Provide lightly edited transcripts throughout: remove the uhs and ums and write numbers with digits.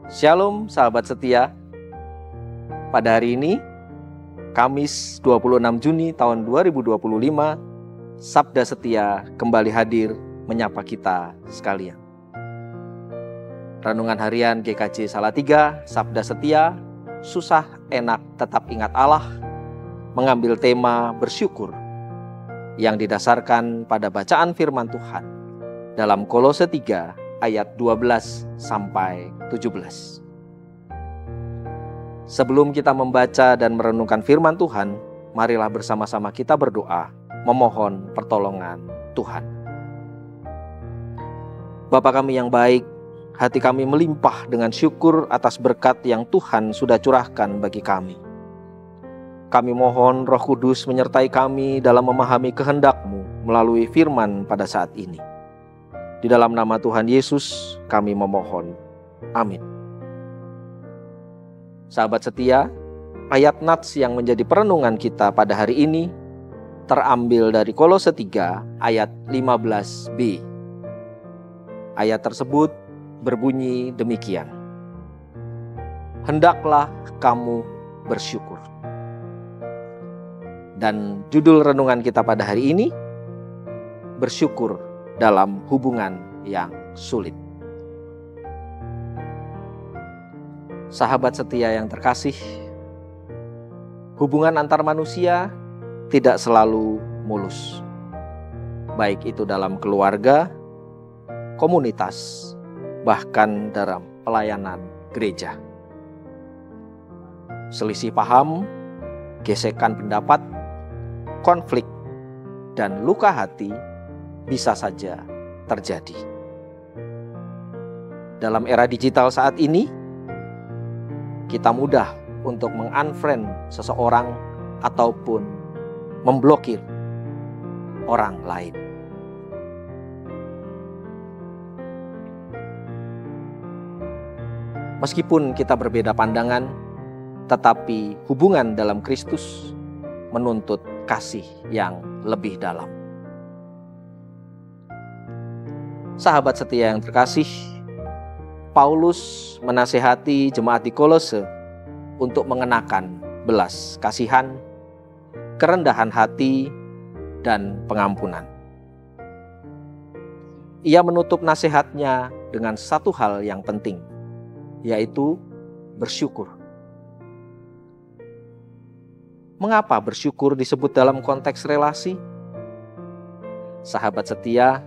Shalom sahabat setia. Pada hari ini, Kamis 26 Juni tahun 2025, Sabda Setia kembali hadir menyapa kita sekalian. Renungan harian GKJ Salatiga, Sabda Setia, susah enak tetap ingat Allah, mengambil tema bersyukur yang didasarkan pada bacaan firman Tuhan dalam Kolose 3 ayat 12 sampai 17. Sebelum kita membaca dan merenungkan firman Tuhan, marilah bersama-sama kita berdoa, memohon pertolongan Tuhan. Bapa kami yang baik, hati kami melimpah dengan syukur atas berkat yang Tuhan sudah curahkan bagi kami. Kami mohon Roh Kudus menyertai kami dalam memahami kehendak-Mu melalui firman pada saat ini. Di dalam nama Tuhan Yesus kami memohon. Amin. Sahabat setia, ayat nats yang menjadi perenungan kita pada hari ini terambil dari Kolose 3 ayat 15b. Ayat tersebut berbunyi demikian. Hendaklah kamu bersyukur. Dan judul renungan kita pada hari ini, bersyukur dalam hubungan yang sulit. Sahabat setia yang terkasih, hubungan antar manusia tidak selalu mulus. Baik itu dalam keluarga, komunitas, bahkan dalam pelayanan gereja. Selisih paham, gesekan pendapat, konflik, dan luka hati bisa saja terjadi. Dalam era digital saat ini, kita mudah untuk meng-unfriend seseorang ataupun memblokir orang lain. Meskipun kita berbeda pandangan, tetapi hubungan dalam Kristus menuntut kasih yang lebih dalam. Sahabat setia yang terkasih, Paulus menasihati jemaat di Kolose untuk mengenakan belas kasihan, kerendahan hati, dan pengampunan. Ia menutup nasihatnya dengan satu hal yang penting, yaitu bersyukur. Mengapa bersyukur disebut dalam konteks relasi? Sahabat setia,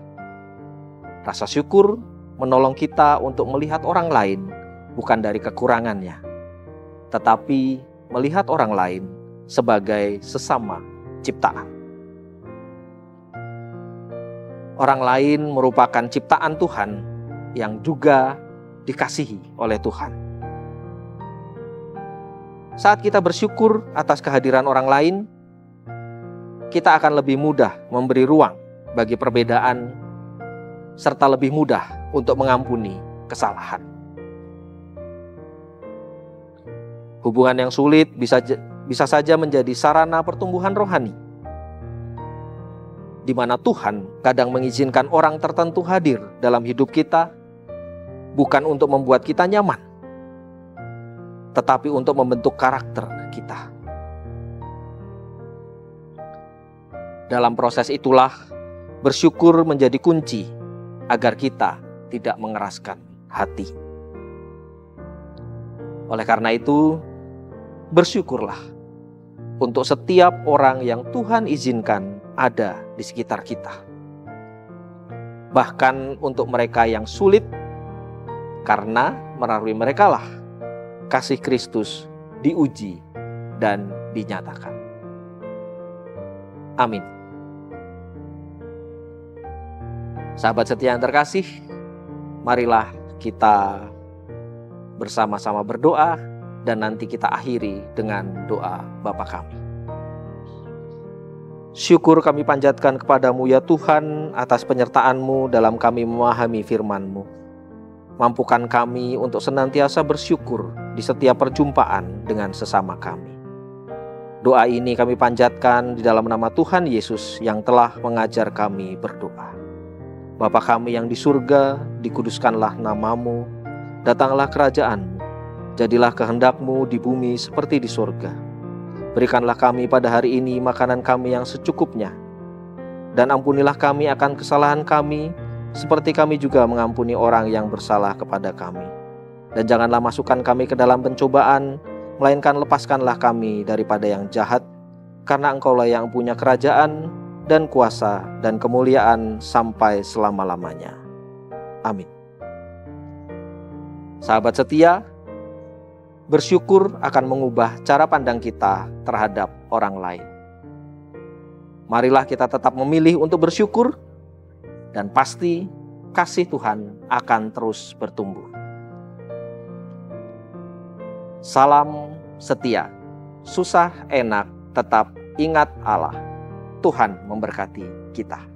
rasa syukur menolong kita untuk melihat orang lain bukan dari kekurangannya, tetapi melihat orang lain sebagai sesama ciptaan. Orang lain merupakan ciptaan Tuhan yang juga dikasihi oleh Tuhan. Saat kita bersyukur atas kehadiran orang lain, kita akan lebih mudah memberi ruang bagi perbedaan serta lebih mudah untuk mengampuni kesalahan. Hubungan yang sulit bisa saja menjadi sarana pertumbuhan rohani, di mana Tuhan kadang mengizinkan orang tertentu hadir dalam hidup kita, bukan untuk membuat kita nyaman, tetapi untuk membentuk karakter kita. Dalam proses itulah, bersyukur menjadi kunci agar kita tidak mengeraskan hati. Oleh karena itu, bersyukurlah untuk setiap orang yang Tuhan izinkan ada di sekitar kita. Bahkan untuk mereka yang sulit, karena melalui merekalah kasih Kristus diuji dan dinyatakan. Amin. Sahabat setia yang terkasih, marilah kita bersama-sama berdoa dan nanti kita akhiri dengan doa Bapa kami. Syukur kami panjatkan kepadamu ya Tuhan atas penyertaan-Mu dalam kami memahami firman-Mu. Mampukan kami untuk senantiasa bersyukur di setiap perjumpaan dengan sesama kami. Doa ini kami panjatkan di dalam nama Tuhan Yesus yang telah mengajar kami berdoa. Bapa kami yang di surga, dikuduskanlah namamu, datanglah kerajaan-Mu, jadilah kehendak-Mu di bumi seperti di surga. Berikanlah kami pada hari ini makanan kami yang secukupnya, dan ampunilah kami akan kesalahan kami, seperti kami juga mengampuni orang yang bersalah kepada kami. Dan janganlah masukkan kami ke dalam pencobaan, melainkan lepaskanlah kami daripada yang jahat, karena Engkaulah yang punya kerajaan, dan kuasa, dan kemuliaan sampai selama-lamanya. Amin. Sahabat setia, bersyukur akan mengubah cara pandang kita terhadap orang lain. Marilah kita tetap memilih untuk bersyukur, dan pasti kasih Tuhan akan terus bertumbuh. Salam setia, susah enak tetap ingat Allah. Tuhan memberkati kita.